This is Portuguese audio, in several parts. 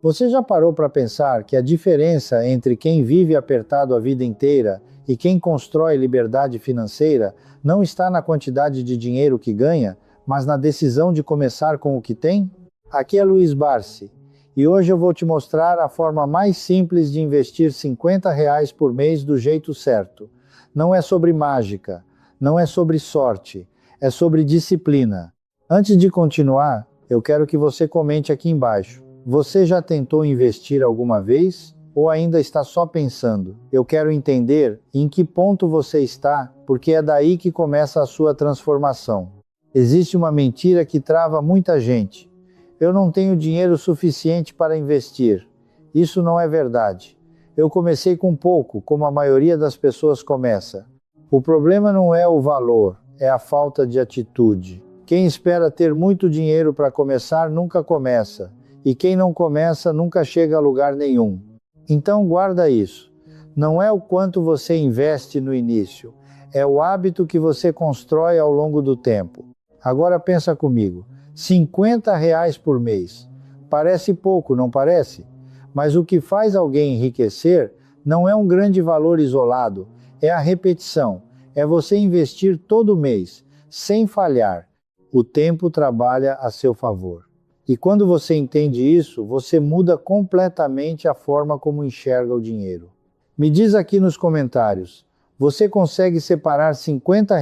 Você já parou para pensar que a diferença entre quem vive apertado a vida inteira e quem constrói liberdade financeira não está na quantidade de dinheiro que ganha, mas na decisão de começar com o que tem? Aqui é Luiz Barsi, e hoje eu vou te mostrar a forma mais simples de investir R$ 50 por mês do jeito certo. Não é sobre mágica, não é sobre sorte, é sobre disciplina. Antes de continuar, eu quero que você comente aqui embaixo. Você já tentou investir alguma vez? Ou ainda está só pensando? Eu quero entender em que ponto você está, porque é daí que começa a sua transformação. Existe uma mentira que trava muita gente. Eu não tenho dinheiro suficiente para investir. Isso não é verdade. Eu comecei com pouco, como a maioria das pessoas começa. O problema não é o valor, é a falta de atitude. Quem espera ter muito dinheiro para começar nunca começa. E quem não começa nunca chega a lugar nenhum. Então guarda isso. Não é o quanto você investe no início, é o hábito que você constrói ao longo do tempo. Agora pensa comigo, R$ 50 por mês. Parece pouco, não parece? Mas o que faz alguém enriquecer não é um grande valor isolado, é a repetição, é você investir todo mês, sem falhar. O tempo trabalha a seu favor. E quando você entende isso, você muda completamente a forma como enxerga o dinheiro. Me diz aqui nos comentários, você consegue separar R$ 50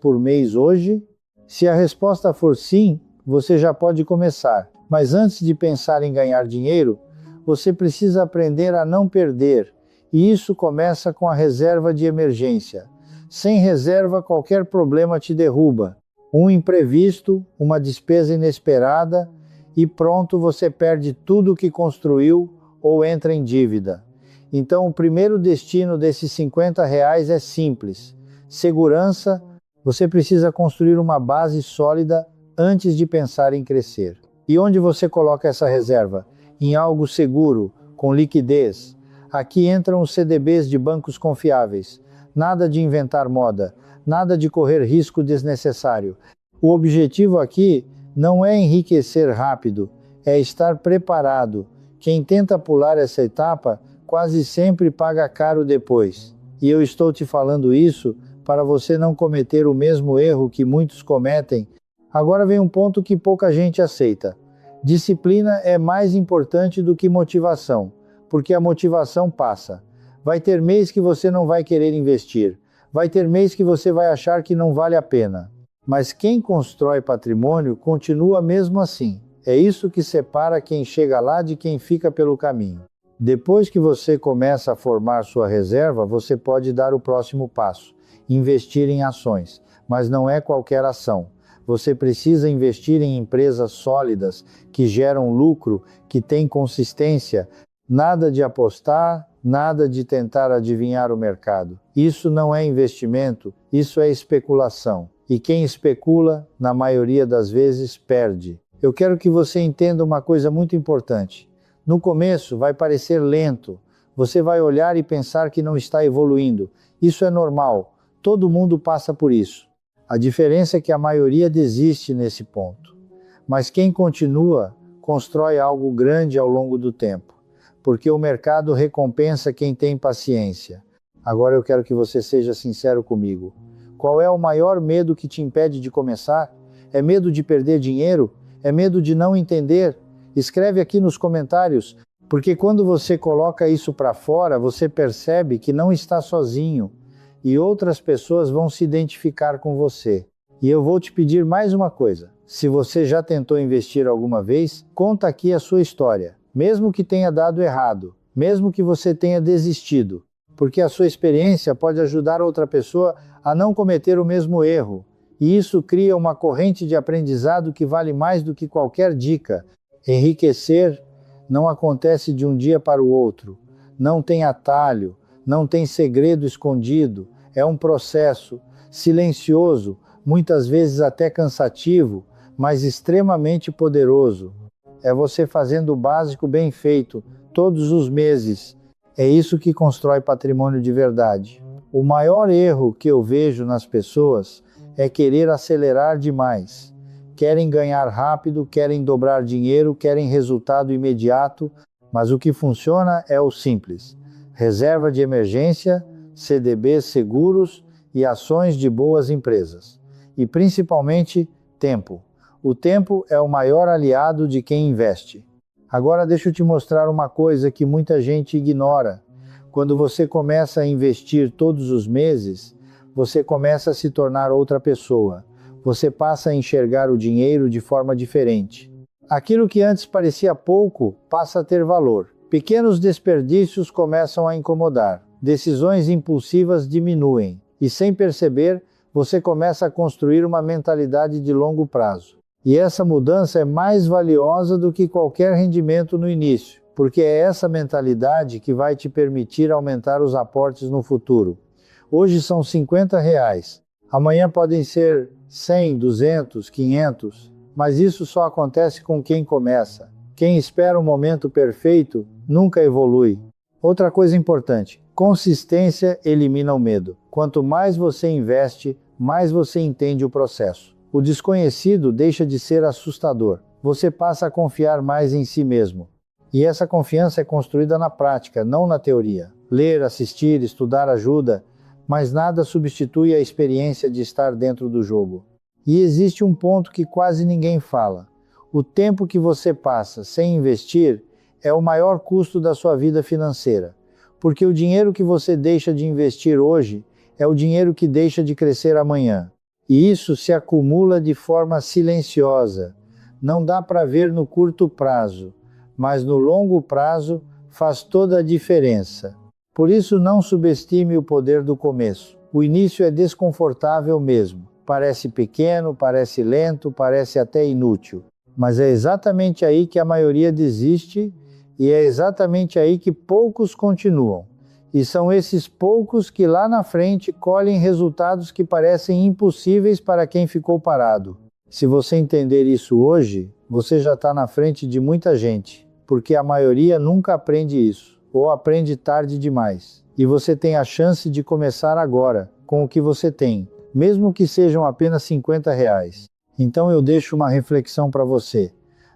por mês hoje? Se a resposta for sim, você já pode começar. Mas antes de pensar em ganhar dinheiro, você precisa aprender a não perder. E isso começa com a reserva de emergência. Sem reserva, qualquer problema te derruba. Um imprevisto, uma despesa inesperada, e pronto, você perde tudo o que construiu ou entra em dívida. Então, o primeiro destino desses R$ 50 é simples. Segurança, você precisa construir uma base sólida antes de pensar em crescer. E onde você coloca essa reserva? Em algo seguro, com liquidez. Aqui entram os CDBs de bancos confiáveis. Nada de inventar moda, nada de correr risco desnecessário. O objetivo aqui não é enriquecer rápido, é estar preparado. Quem tenta pular essa etapa quase sempre paga caro depois. E eu estou te falando isso para você não cometer o mesmo erro que muitos cometem. Agora vem um ponto que pouca gente aceita. Disciplina é mais importante do que motivação, porque a motivação passa. Vai ter mês que você não vai querer investir, vai ter mês que você vai achar que não vale a pena. Mas quem constrói patrimônio continua mesmo assim. É isso que separa quem chega lá de quem fica pelo caminho. Depois que você começa a formar sua reserva, você pode dar o próximo passo, investir em ações. Mas não é qualquer ação. Você precisa investir em empresas sólidas, que geram lucro, que têm consistência. Nada de apostar, nada de tentar adivinhar o mercado. Isso não é investimento, isso é especulação. E quem especula, na maioria das vezes, perde. Eu quero que você entenda uma coisa muito importante. No começo vai parecer lento. Você vai olhar e pensar que não está evoluindo. Isso é normal. Todo mundo passa por isso. A diferença é que a maioria desiste nesse ponto. Mas quem continua, constrói algo grande ao longo do tempo. Porque o mercado recompensa quem tem paciência. Agora eu quero que você seja sincero comigo. Qual é o maior medo que te impede de começar? É medo de perder dinheiro? É medo de não entender? Escreve aqui nos comentários, porque quando você coloca isso para fora, você percebe que não está sozinho e outras pessoas vão se identificar com você. E eu vou te pedir mais uma coisa. Se você já tentou investir alguma vez, conta aqui a sua história. Mesmo que tenha dado errado, mesmo que você tenha desistido, porque a sua experiência pode ajudar outra pessoa a não cometer o mesmo erro. E isso cria uma corrente de aprendizado que vale mais do que qualquer dica. Enriquecer não acontece de um dia para o outro. Não tem atalho, não tem segredo escondido. É um processo silencioso, muitas vezes até cansativo, mas extremamente poderoso. É você fazendo o básico bem feito, todos os meses. É isso que constrói patrimônio de verdade. O maior erro que eu vejo nas pessoas é querer acelerar demais. Querem ganhar rápido, querem dobrar dinheiro, querem resultado imediato, Mas o que funciona é o simples: reserva de emergência, CDBs seguros e ações de boas empresas. E principalmente, tempo. O tempo é o maior aliado de quem investe. Agora deixa eu te mostrar uma coisa que muita gente ignora. Quando você começa a investir todos os meses, você começa a se tornar outra pessoa. Você passa a enxergar o dinheiro de forma diferente. Aquilo que antes parecia pouco passa a ter valor. Pequenos desperdícios começam a incomodar. Decisões impulsivas diminuem. E sem perceber, você começa a construir uma mentalidade de longo prazo. E essa mudança é mais valiosa do que qualquer rendimento no início, porque é essa mentalidade que vai te permitir aumentar os aportes no futuro. Hoje são R$50, amanhã podem ser 100, 200, 500, mas isso só acontece com quem começa. Quem espera um momento perfeito nunca evolui. Outra coisa importante: consistência elimina o medo. Quanto mais você investe, mais você entende o processo. O desconhecido deixa de ser assustador. Você passa a confiar mais em si mesmo. E essa confiança é construída na prática, não na teoria. Ler, assistir, estudar ajuda, mas nada substitui a experiência de estar dentro do jogo. E existe um ponto que quase ninguém fala. O tempo que você passa sem investir é o maior custo da sua vida financeira. Porque o dinheiro que você deixa de investir hoje é o dinheiro que deixa de crescer amanhã. E isso se acumula de forma silenciosa. Não dá para ver no curto prazo, mas no longo prazo faz toda a diferença. Por isso não subestime o poder do começo. O início é desconfortável mesmo. Parece pequeno, parece lento, parece até inútil. Mas é exatamente aí que a maioria desiste e é exatamente aí que poucos continuam. E são esses poucos que lá na frente colhem resultados que parecem impossíveis para quem ficou parado. Se você entender isso hoje, você já está na frente de muita gente, porque a maioria nunca aprende isso, ou aprende tarde demais. E você tem a chance de começar agora, com o que você tem, mesmo que sejam apenas R$50. Então eu deixo uma reflexão para você.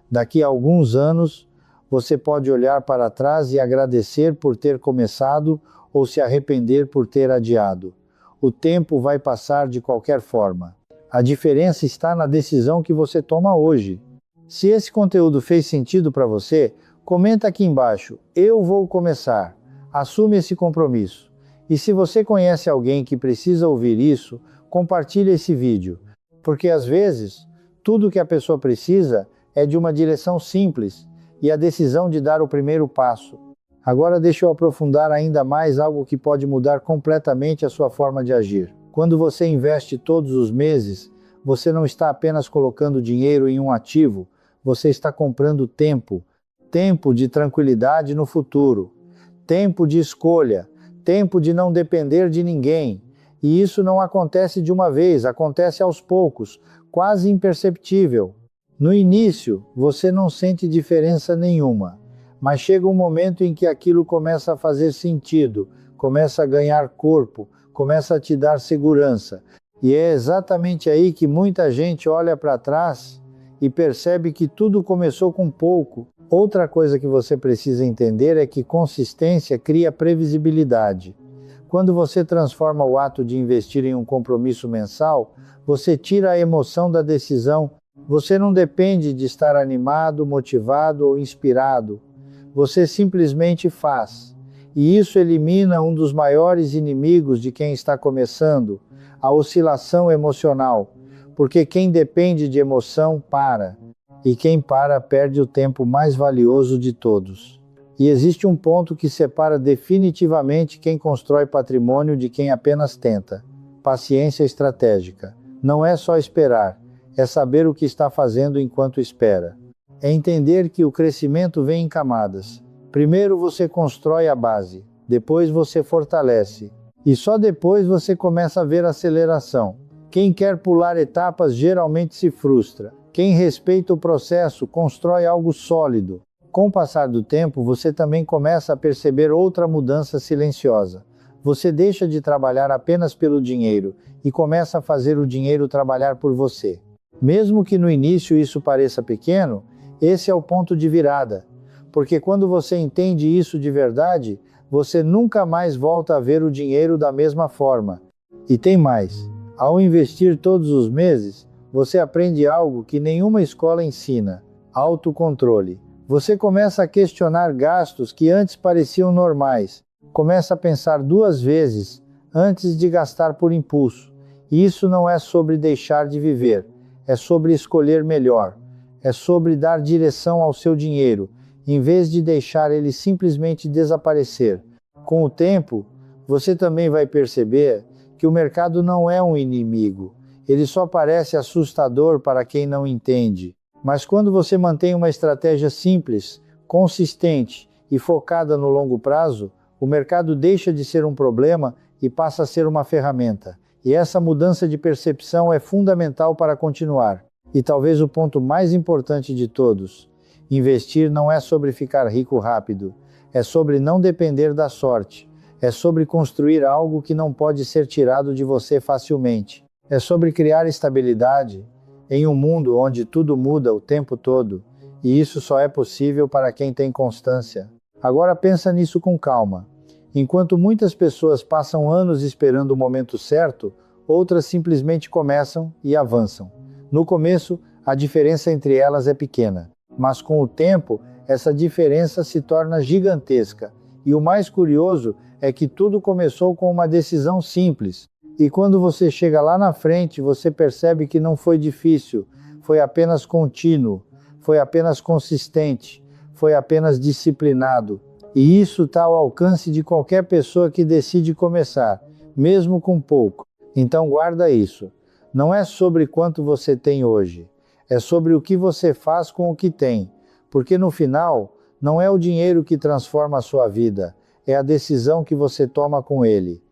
Daqui a alguns anos, você pode olhar para trás e agradecer por ter começado ou se arrepender por ter adiado. O tempo vai passar de qualquer forma. A diferença está na decisão que você toma hoje. Se esse conteúdo fez sentido para você, comenta aqui embaixo: eu vou começar. Assume esse compromisso. E se você conhece alguém que precisa ouvir isso, compartilhe esse vídeo. Porque às vezes, tudo que a pessoa precisa é de uma direção simples e a decisão de dar o primeiro passo. Agora deixa eu aprofundar ainda mais algo que pode mudar completamente a sua forma de agir. Quando você investe todos os meses, você não está apenas colocando dinheiro em um ativo, você está comprando tempo. Tempo de tranquilidade no futuro. Tempo de escolha. Tempo de não depender de ninguém. E isso não acontece de uma vez, acontece aos poucos, quase imperceptível. No início, você não sente diferença nenhuma, mas chega um momento em que aquilo começa a fazer sentido, começa a ganhar corpo, começa a te dar segurança. E é exatamente aí que muita gente olha para trás e percebe que tudo começou com pouco. Outra coisa que você precisa entender é que consistência cria previsibilidade. Quando você transforma o ato de investir em um compromisso mensal, você tira a emoção da decisão. Você não depende de estar animado, motivado ou inspirado. Você simplesmente faz. E isso elimina um dos maiores inimigos de quem está começando, a oscilação emocional. Porque quem depende de emoção para. E quem para perde o tempo mais valioso de todos. E existe um ponto que separa definitivamente quem constrói patrimônio de quem apenas tenta. Paciência estratégica. Não é só esperar. É saber o que está fazendo enquanto espera. É entender que o crescimento vem em camadas. Primeiro você constrói a base, depois você fortalece. E só depois você começa a ver a aceleração. Quem quer pular etapas geralmente se frustra. Quem respeita o processo constrói algo sólido. Com o passar do tempo, você também começa a perceber outra mudança silenciosa. Você deixa de trabalhar apenas pelo dinheiro e começa a fazer o dinheiro trabalhar por você. Mesmo que no início isso pareça pequeno, esse é o ponto de virada. porque quando você entende isso de verdade, você nunca mais volta a ver o dinheiro da mesma forma. E tem mais: ao investir todos os meses, você aprende algo que nenhuma escola ensina: autocontrole. Você começa a questionar gastos que antes pareciam normais, começa a pensar duas vezes antes de gastar por impulso. E isso não é sobre deixar de viver, é sobre escolher melhor, é sobre dar direção ao seu dinheiro, em vez de deixar ele simplesmente desaparecer. Com o tempo, você também vai perceber que o mercado não é um inimigo, ele só parece assustador para quem não entende. Mas quando você mantém uma estratégia simples, consistente e focada no longo prazo, o mercado deixa de ser um problema e passa a ser uma ferramenta. E essa mudança de percepção é fundamental para continuar. E talvez o ponto mais importante de todos: investir não é sobre ficar rico rápido, é sobre não depender da sorte, é sobre construir algo que não pode ser tirado de você facilmente, é sobre criar estabilidade em um mundo onde tudo muda o tempo todo, e isso só é possível para quem tem constância. Agora pensa nisso com calma. Enquanto muitas pessoas passam anos esperando o momento certo, outras simplesmente começam e avançam. No começo, a diferença entre elas é pequena, mas com o tempo, essa diferença se torna gigantesca. E o mais curioso é que tudo começou com uma decisão simples. E quando você chega lá na frente, você percebe que não foi difícil, foi apenas contínuo, foi apenas consistente, foi apenas disciplinado. E isso está ao alcance de qualquer pessoa que decide começar, mesmo com pouco. Então guarda isso. Não é sobre quanto você tem hoje, é sobre o que você faz com o que tem. Porque no final, não é o dinheiro que transforma a sua vida, é a decisão que você toma com ele.